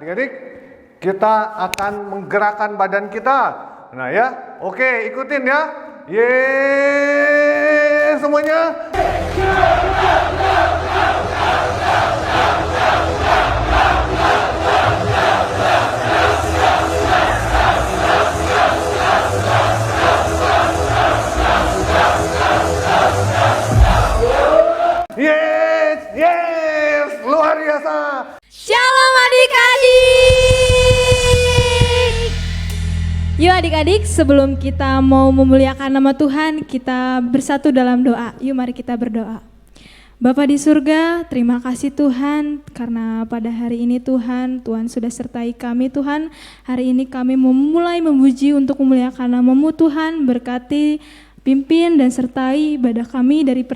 adik-adik, kita akan menggerakkan badan kita. Nah ya, oke, ikutin ya. Yeay, semuanya. Yes, luar biasa. Shalom adik-adik. Yuk adik-adik, sebelum kita mau memuliakan nama Tuhan, kita bersatu dalam doa. Yuk mari kita berdoa. Bapa di surga, terima kasih Tuhan karena pada hari ini Tuhan sudah sertai kami Tuhan. Hari ini kami memulai memuji untuk memuliakan nama-Mu Tuhan, berkati, pimpin dan sertai ibadah kami dari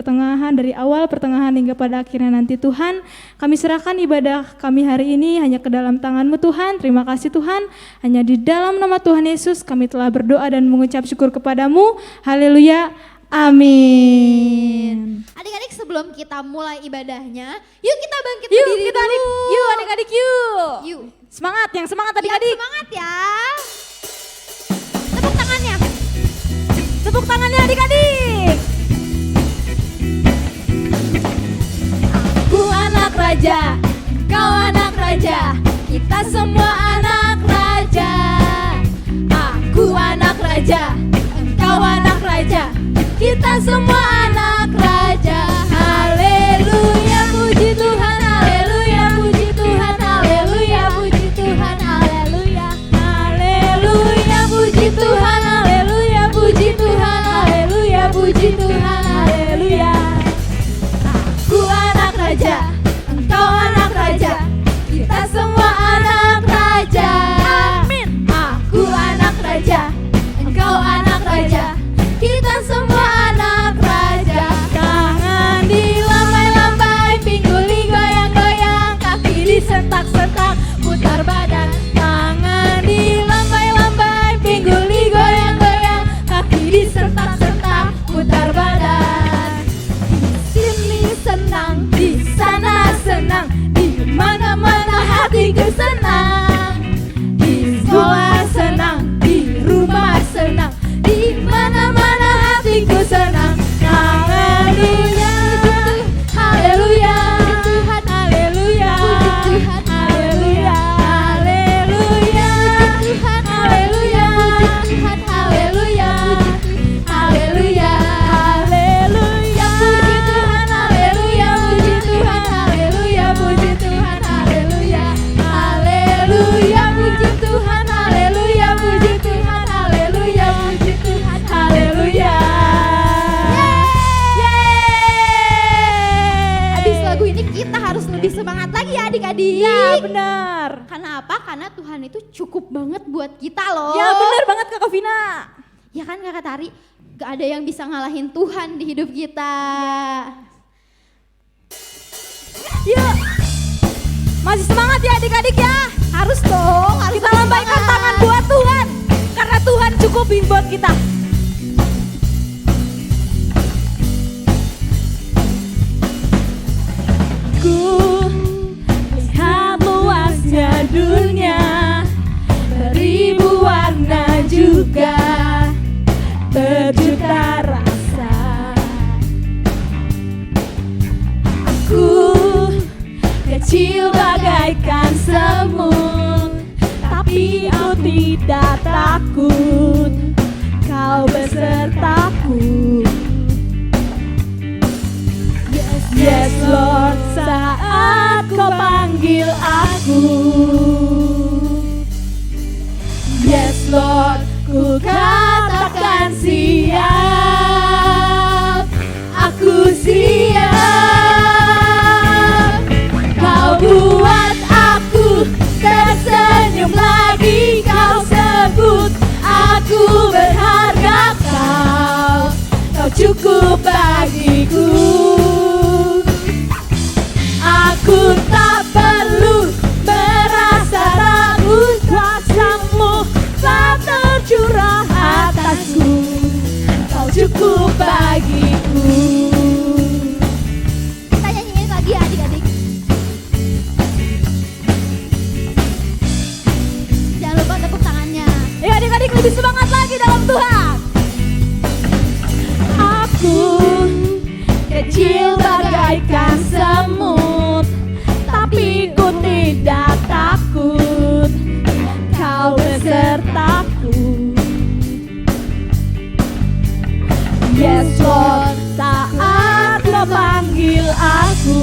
awal pertengahan hingga pada akhirnya nanti Tuhan. Kami serahkan ibadah kami hari ini hanya ke dalam tangan-Mu Tuhan. Terima kasih Tuhan, hanya di dalam nama Tuhan Yesus kami telah berdoa dan mengucap syukur kepadamu. Haleluya, amin. Adik-adik, sebelum kita mulai ibadahnya, yuk kita bangkit berdiri dulu. Yuk adik-adik yuk. Yuk. Semangat, yang semangat adik-adik. Semangat ya. Tepuk tangannya. Tepuk tangannya adik-adik. Aku anak raja, kau anak raja, kita semua anak raja. Aku anak raja, engkau anak raja, kita semua anak raja. Haleluya, puji Tuhan, haleluya, puji Tuhan, haleluya, puji Tuhan, haleluya. Haleluya, puji Tuhan, haleluya, puji Tuhan, haleluya, puji Tuhan, haleluya. Aku anak raja, engkau anak raja, kita semua anak raja. Amin. Aku anak raja, engkau anak raja, kita semua anak raja. Tangan dilambai-lambai, pingguli goyang-goyang, kaki disentak-sentak, putar badan. Tangan dilambai-lambai, pingguli goyang-goyang, kaki disentak-sentak, putar badan. Di sini senang, di sana senang, di mana-mana hatiku senang. Di sekolah senang, di rumah senang, di mana-mana hatiku senang. Haleluya, haleluya, Tuhan, haleluya, haleluya, haleluya, Tuhan, haleluya, Tuhan, haleluya, haleluya, haleluya, puji Tuhan, haleluya, puji Tuhan, haleluya, puji Tuhan, haleluya, haleluya, puji Tuhan, haleluya, puji Tuhan, haleluya, puji Tuhan, haleluya. Habis lagu ini kita harus lebih semangat lagi ya adik-adik. Ya benar. Karena apa? Karena Tuhan itu cukup banget buat kita loh. Ya benar banget Kak Vina. Ya kan Kakak Tari? Gak ada yang bisa ngalahin Tuhan di hidup kita. Yuk. Masih semangat ya adik-adik ya. Harus dong, harus Kita lambaikan semangat. tangan buat Tuhan. Karena Tuhan cukupin buat kita. Ku lihat luasnya dunia, beribu warna juga, berjuta rasa. Aku kecil bagaikan semut, tapi aku tidak takut, kau besertaku. Yes Lord, saat kau panggil aku. Yes Lord, ku katakan siap. Aku siap. Kau buat aku tersenyum lagi. Kau sebut aku berharga. Kau cukup bagiku. Aku tak perlu merasa ragu, kuasa-Mu tak tercurah atasku. Kau cukup bagiku. Kita nyanyiin lagi ya adik-adik. kecil bagaikan semut, tapi ku tidak takut, kau besertaku. Yes Lord, saat kau panggil aku.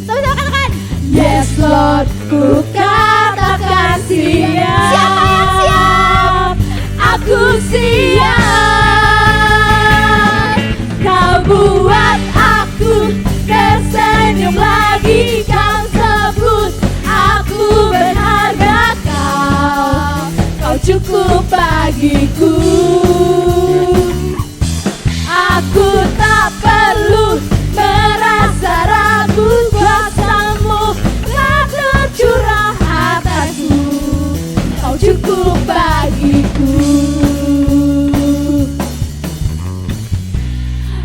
Sama-sama katakan. Yes Lord, ku katakan siap. Siapa yang siap? Aku siap. Kau buat aku tersenyum lagi. Kau sebut aku berharga. Kau cukup bagiku. Aku tak perlu merasa ragu, kuasa-Mu telah tercurah atasku. Kau cukup bagiku.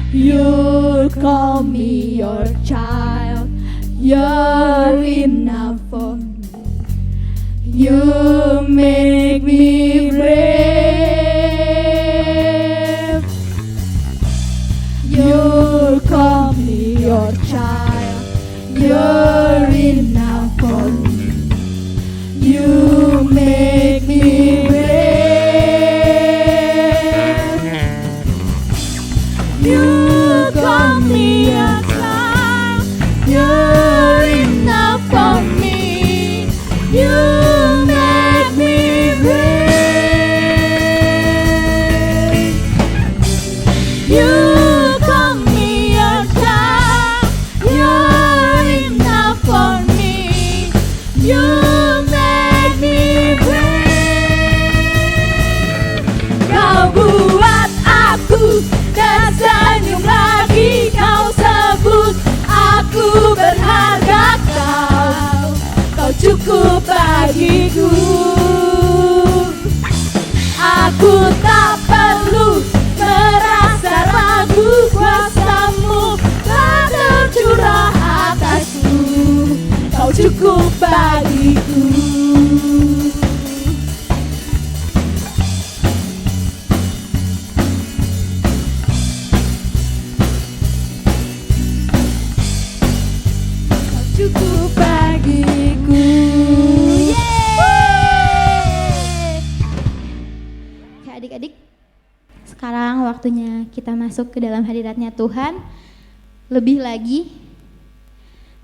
You call me your child, you're enough for me. You make me brave. You call me your child, you're enough for me. You make me brave. You call me your child, you're enough for me. You make me brave. You call me your child, you're enough for me. You make me brave. Kau buat aku tersenyum lagi. Kau sebut aku berharga. Kau cukup bagiku. Aku tak perlu merasa ragu, kuasa-Mu telah tercurah atasku. Kau cukup bagiku. Kau cukup bagiku. Oke adik-adik, sekarang waktunya kita masuk ke dalam hadiratnya Tuhan. Lebih lagi,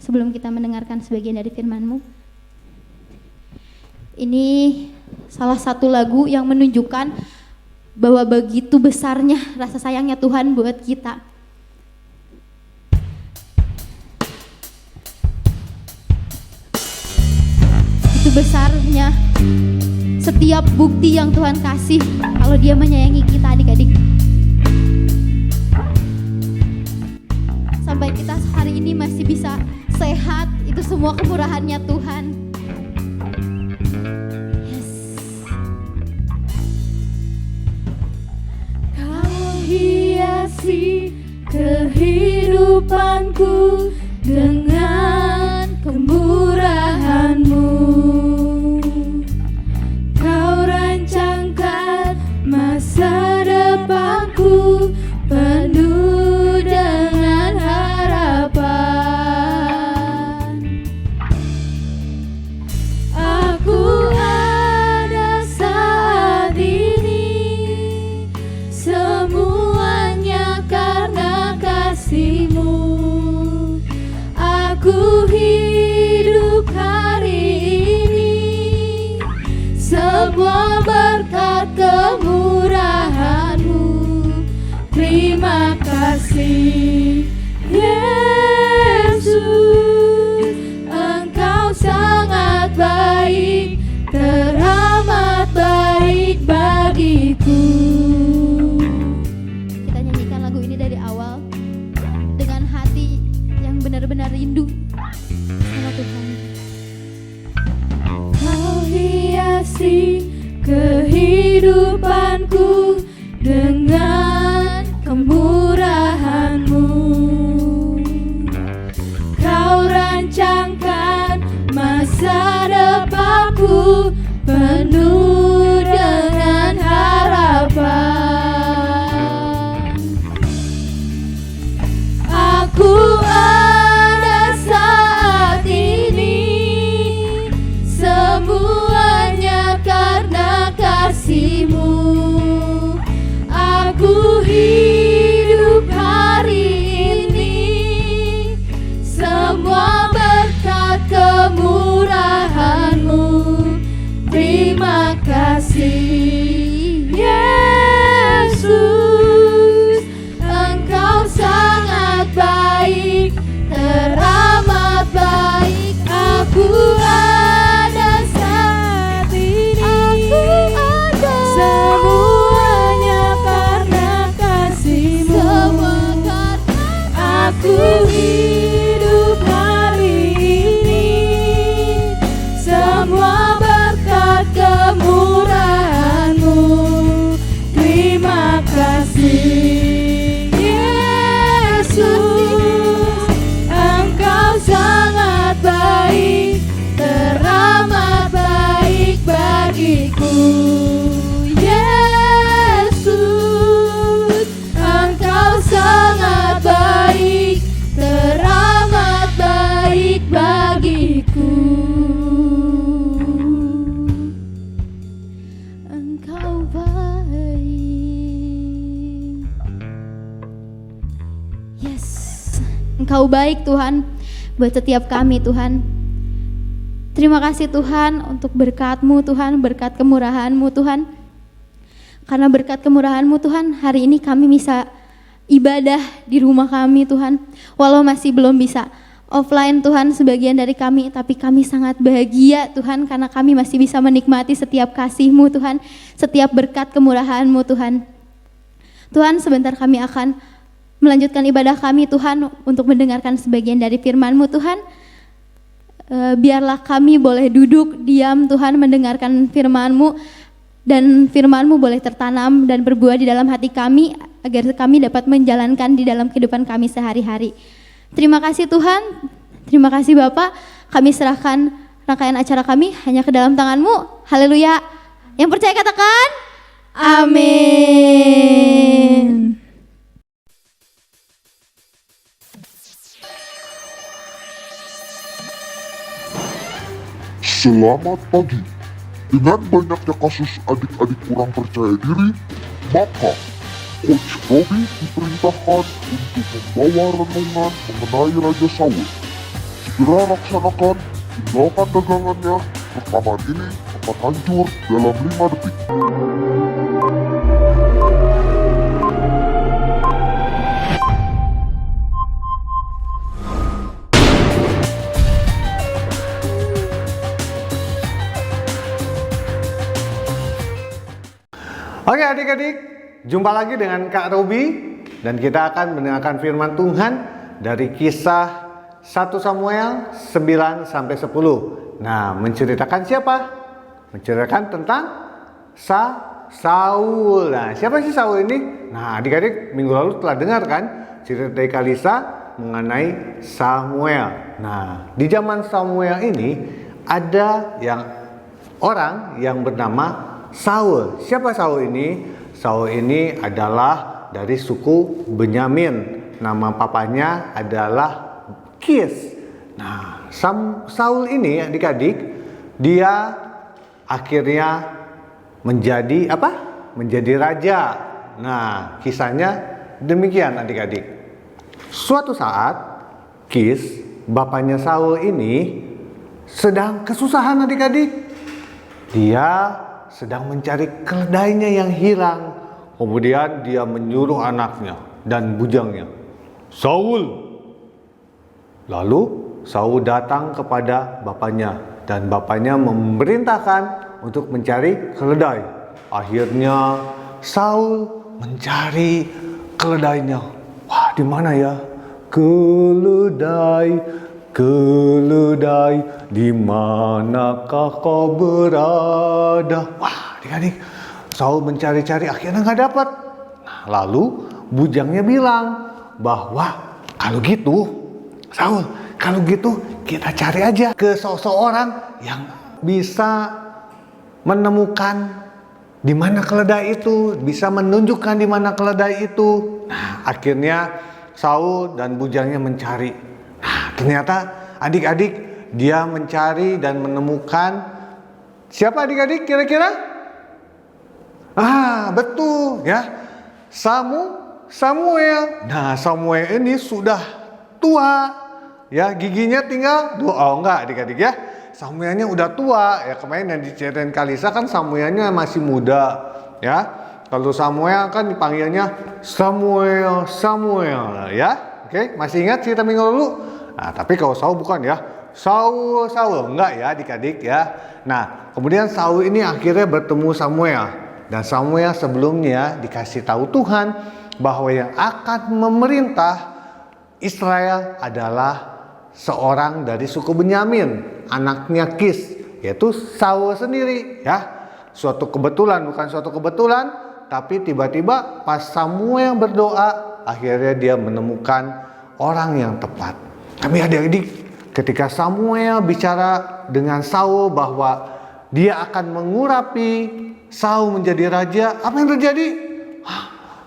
sebelum kita mendengarkan sebagian dari firman-Mu, ini salah satu lagu yang menunjukkan bahwa begitu besarnya rasa sayangnya Tuhan buat kita. Itu besarnya setiap bukti yang Tuhan kasih kalau Dia menyayangi kita adik-adik. Sampai kita hari ini masih bisa sehat, itu semua kemurahannya Tuhan. Yes. Kau hiasi kehidupanku dengan kemurahan-Mu. Kau rancangkan masa depanku penuh dengan harapan. Aku ada saat ini, semuanya karena kasih-Mu. Aku hidup hari ini, semua berkat kemurahan-Mu. Terima kasih Yesus, Engkau sangat baik, teramat baik bagiku. Kita nyanyikan lagu ini dari awal dengan hati yang benar-benar rindu sama Tuhan. Kau hiasi kehidupanku dengan kemurahan-Mu. Kau rancangkan masa depanku penuh dengan harapan. Yesus, Engkau sangat baik, teramat baik bagiku. Engkau baik. Yes, Engkau baik Tuhan buat setiap kami Tuhan. Terima kasih Tuhan untuk berkat-Mu Tuhan, berkat kemurahan-Mu Tuhan. Karena berkat kemurahan-Mu Tuhan, hari ini kami bisa ibadah di rumah kami Tuhan. Walau masih belum bisa offline Tuhan sebagian dari kami, tapi kami sangat bahagia Tuhan karena kami masih bisa menikmati setiap kasih-Mu Tuhan, setiap berkat kemurahan-Mu Tuhan. Tuhan, sebentar kami akan melanjutkan ibadah kami Tuhan untuk mendengarkan sebagian dari firman-Mu Tuhan. Biarlah kami boleh duduk diam Tuhan mendengarkan firman-Mu, dan firman-Mu boleh tertanam dan berbuah di dalam hati kami agar kami dapat menjalankan di dalam kehidupan kami sehari-hari. Terima kasih Tuhan, terima kasih Bapak. Kami serahkan rangkaian acara kami hanya ke dalam tangan-Mu. Haleluya. Yang percaya katakan amin. Selamat pagi. Dengan banyaknya kasus adik-adik kurang percaya diri, maka Coach Robi diperintahkan untuk membawa renungan mengenai Raja Saul. Segera laksanakan, tinggalkan dagangannya, rekaman ini akan hancur dalam 5 detik. Oke adik-adik, jumpa lagi dengan Kak Robi dan kita akan mendengarkan firman Tuhan dari kisah 1 Samuel 9-10. Nah, menceritakan siapa? Menceritakan tentang Saul. Nah, siapa sih Saul ini? Nah, adik-adik minggu lalu telah dengar kan cerita dari Kalisa mengenai Samuel. Nah, di zaman Samuel ini ada orang yang bernama Saul. Siapa Saul ini? Saul ini adalah dari suku Benyamin. Nama papanya adalah Kis. Nah, Saul ini adik-adik, dia akhirnya menjadi apa? Menjadi raja. Nah, kisahnya demikian adik-adik. Suatu saat, Kis, bapaknya Saul ini sedang kesusahan adik-adik. Dia sedang mencari keledainya yang hilang. Kemudian dia menyuruh anaknya dan bujangnya, Saul. Lalu Saul datang kepada bapaknya dan bapaknya memerintahkan untuk mencari keledai. Akhirnya Saul mencari keledainya. Wah, di mana ya? Keledai, keledai, di manakah kau berada? Wah, adik-adik, Saul mencari-cari, akhirnya nggak dapat. Nah, lalu bujangnya bilang bahwa kalau gitu, Saul, kalau gitu kita cari aja ke seseorang yang bisa menemukan di mana keledai itu, bisa menunjukkan di mana keledai itu. Nah, akhirnya Saul dan bujangnya mencari. Nah, ternyata adik-adik dia mencari dan menemukan siapa adik-adik kira-kira? Betul ya. Samuel. Nah, Samuel ini sudah tua. Ya, giginya tinggal 2. Oh, enggak adik-adik ya. Samuelnya udah tua. Ya, kemarin yang diceritain Kalisa kan Samuelnya masih muda, ya. Kalau Samuel kan dipanggilnya Samuel, ya. Oke, masih ingat cerita minggu lalu? Nah, tapi kalau Saul bukan ya. Saul, enggak ya adik-adik ya. Nah, kemudian Saul ini akhirnya bertemu Samuel. Dan Samuel sebelumnya dikasih tahu Tuhan bahwa yang akan memerintah Israel adalah seorang dari suku Benyamin, anaknya Kis, yaitu Saul sendiri ya. Suatu kebetulan, bukan suatu kebetulan, tapi tiba-tiba pas Samuel berdoa, akhirnya dia menemukan orang yang tepat. Tapi adik-adik, ketika Samuel bicara dengan Saul bahwa dia akan mengurapi Saul menjadi raja, apa yang terjadi?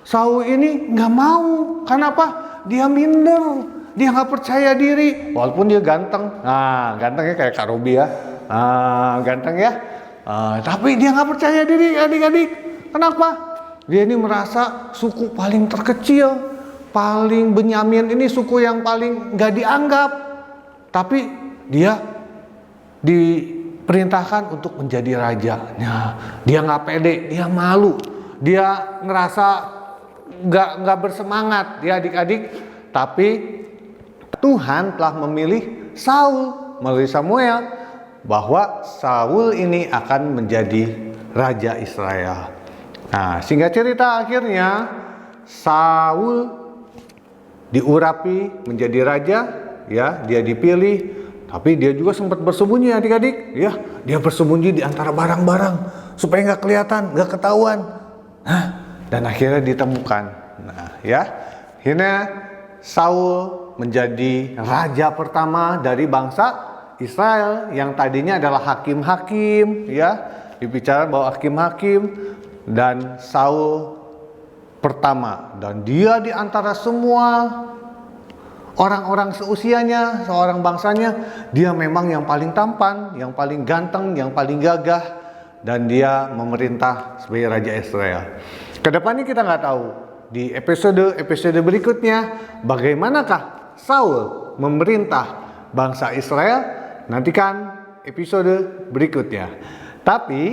Saul ini nggak mau. Kenapa? Dia minder, dia nggak percaya diri. Walaupun dia ganteng, gantengnya kayak Kak Robi ya, ganteng ya. Tapi dia nggak percaya diri, adik-adik. Kenapa? Dia ini merasa suku paling terkecil, paling Benyamin ini suku yang paling nggak dianggap. Tapi dia diperintahkan untuk menjadi raja. Nah, dia nggak pede, dia malu, dia ngerasa nggak bersemangat, ya adik-adik. Tapi Tuhan telah memilih Saul melalui Samuel, bahwa Saul ini akan menjadi raja Israel. Nah, singkat cerita akhirnya Saul diurapi menjadi raja, ya, dia dipilih. Tapi dia juga sempat bersembunyi, adik-adik, ya, dia bersembunyi di antara barang-barang supaya nggak kelihatan, nggak ketahuan. Dan akhirnya ditemukan. Nah, ya, akhirnya Saul menjadi raja pertama dari bangsa Israel yang tadinya adalah hakim-hakim, ya, dibicara bahwa hakim-hakim, dan Saul pertama, dan dia di antara semua orang-orang seusianya, seorang bangsanya, dia memang yang paling tampan, yang paling ganteng, yang paling gagah, dan dia memerintah sebagai raja Israel. Kedepannya kita nggak tahu di episode berikutnya bagaimanakah Saul memerintah bangsa Israel. Nantikan episode berikutnya. Tapi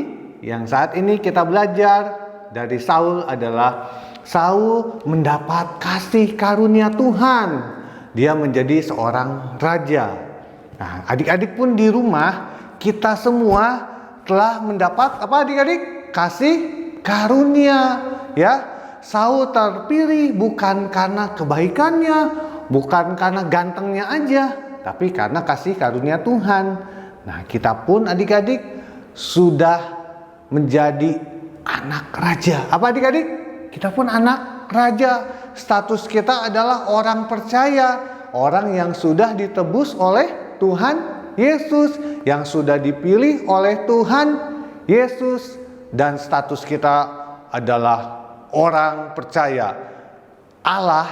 yang saat ini kita belajar dari Saul adalah Saul mendapat kasih karunia Tuhan. Dia menjadi seorang raja. Nah, adik-adik pun di rumah, kita semua telah mendapat apa adik-adik? Kasih karunia, ya. Saul terpilih bukan karena kebaikannya, bukan karena gantengnya aja, tapi karena kasih karunia Tuhan. Nah, kita pun adik-adik sudah menjadi anak raja. Apa adik-adik? Kita pun anak raja. Status kita adalah orang percaya, orang yang sudah ditebus oleh Tuhan Yesus, yang sudah dipilih oleh Tuhan Yesus, dan status kita adalah orang percaya. Allah,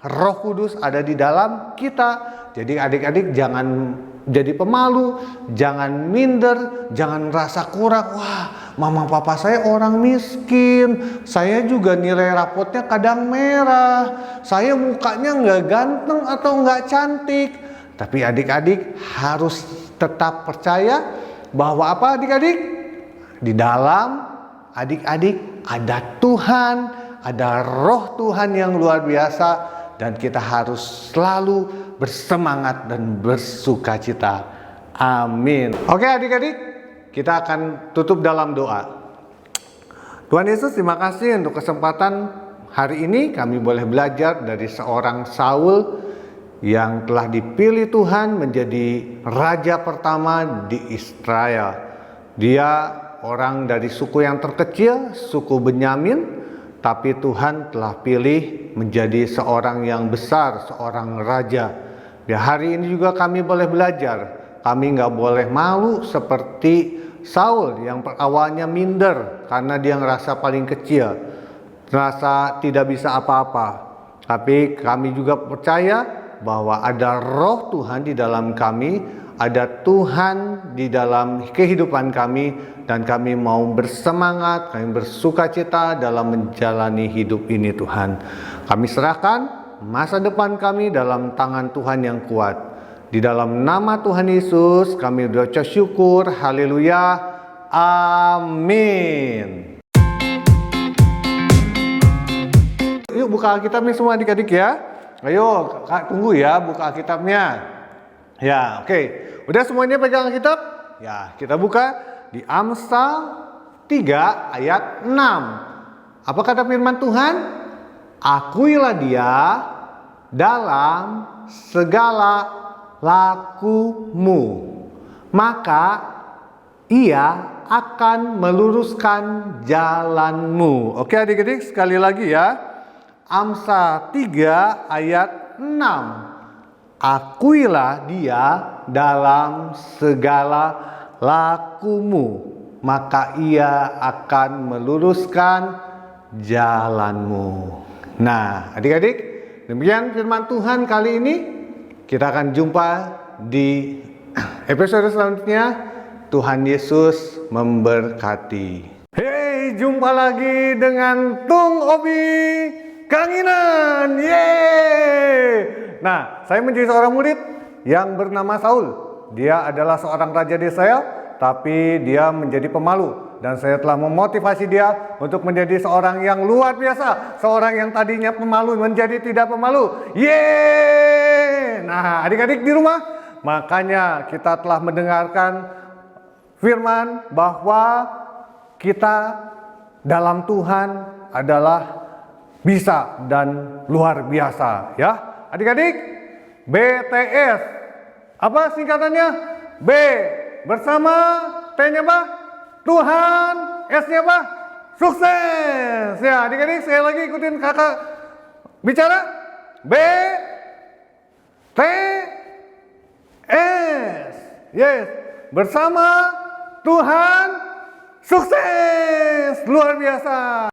Roh Kudus ada di dalam kita. Jadi adik-adik jangan jadi pemalu, jangan minder, jangan merasa kurang. Wah, mama papa saya orang miskin, saya juga nilai rapotnya kadang merah, saya mukanya nggak ganteng atau nggak cantik. Tapi adik-adik harus tetap percaya bahwa apa adik-adik? Di dalam adik-adik ada Tuhan, ada Roh Tuhan yang luar biasa, dan kita harus selalu bersemangat dan bersukacita. Amin. Oke adik-adik, kita akan tutup dalam doa. Tuhan Yesus, terima kasih untuk kesempatan hari ini kami boleh belajar dari seorang Saul yang telah dipilih Tuhan menjadi raja pertama di Israel. Dia orang dari suku yang terkecil, suku Benyamin, tapi Tuhan telah pilih menjadi seorang yang besar, seorang raja. Di hari ini juga kami boleh belajar, kami nggak boleh malu seperti Saul yang awalnya minder karena dia ngerasa paling kecil, ngerasa tidak bisa apa-apa. Tapi kami juga percaya bahwa ada Roh Tuhan di dalam kami, ada Tuhan di dalam kehidupan kami, dan kami mau bersemangat, kami bersukacita dalam menjalani hidup ini Tuhan. Kami serahkan masa depan kami dalam tangan Tuhan yang kuat. Di dalam nama Tuhan Yesus kami berucap syukur. Haleluya. Amin. Yuk buka Alkitabnya semua adik-adik ya. Ayo tunggu ya buka Alkitabnya. Ya, oke. Udah semuanya pegang Alkitab? Ya, kita buka di Amsal 3 ayat 6. Apa kata firman Tuhan? Akuilah dia dalam segala lakumu, maka ia akan meluruskan jalanmu. Oke adik-adik, sekali lagi ya. Amsal 3 ayat 6. Akuilah dia dalam segala lakumu, maka ia akan meluruskan jalanmu. Nah, adik-adik, demikian firman Tuhan kali ini. Kita akan jumpa di episode selanjutnya. Tuhan Yesus memberkati. Hey, jumpa lagi dengan Tung Obi Kanginan. Yeay! Nah, saya menjadi seorang murid yang bernama Saul. Dia adalah seorang raja di Israel, tapi dia menjadi pemalu. Dan saya telah memotivasi dia untuk menjadi seorang yang luar biasa. Seorang yang tadinya pemalu menjadi tidak pemalu. Yeay! Nah, adik-adik di rumah, makanya kita telah mendengarkan firman bahwa kita dalam Tuhan adalah bisa dan luar biasa, ya. Adik-adik, BTS. Apa singkatannya? B bersama, T-nya apa? Tuhan, S-nya apa? Sukses. Ya, adik-adik, saya lagi ikutin kakak bicara. B T S. Yes. Bersama Tuhan, sukses. Luar biasa.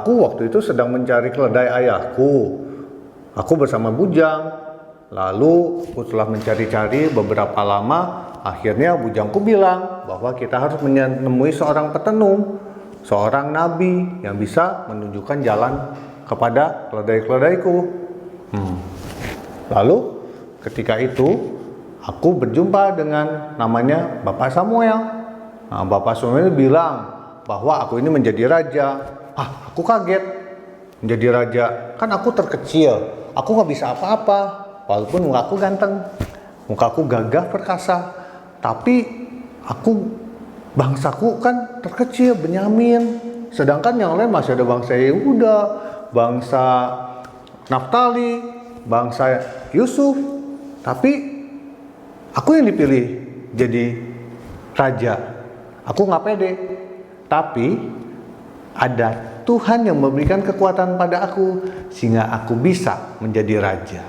Aku waktu itu sedang mencari keledai ayahku. Aku bersama Bujang. Lalu aku telah mencari-cari beberapa lama. Akhirnya Bujangku bilang bahwa kita harus menemui seorang petenung, seorang nabi yang bisa menunjukkan jalan kepada keledai-keledaiku. Lalu ketika itu aku berjumpa dengan namanya Bapak Samuel. Nah, Bapak Samuel bilang bahwa aku ini menjadi raja. Aku kaget menjadi raja. Kan aku terkecil, aku gak bisa apa-apa. Walaupun mukaku ganteng, mukaku gagah perkasa, tapi bangsaku kan terkecil, Benyamin. Sedangkan yang lain masih ada bangsa Yehuda, bangsa Naftali, bangsa Yusuf. Tapi aku yang dipilih jadi raja. Aku gak pede. Tapi ada Tuhan yang memberikan kekuatan pada aku sehingga aku bisa menjadi raja.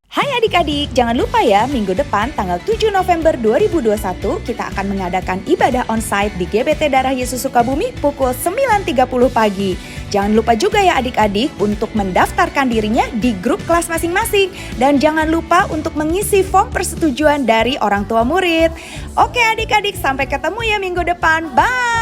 Hai adik-adik, jangan lupa ya minggu depan tanggal 7 November 2021 kita akan mengadakan ibadah onsite di GBT Darah Yesus Sukabumi pukul 9.30 pagi. Jangan lupa juga ya adik-adik untuk mendaftarkan dirinya di grup kelas masing-masing. Dan jangan lupa untuk mengisi form persetujuan dari orang tua murid. Oke adik-adik, sampai ketemu ya minggu depan. Bye!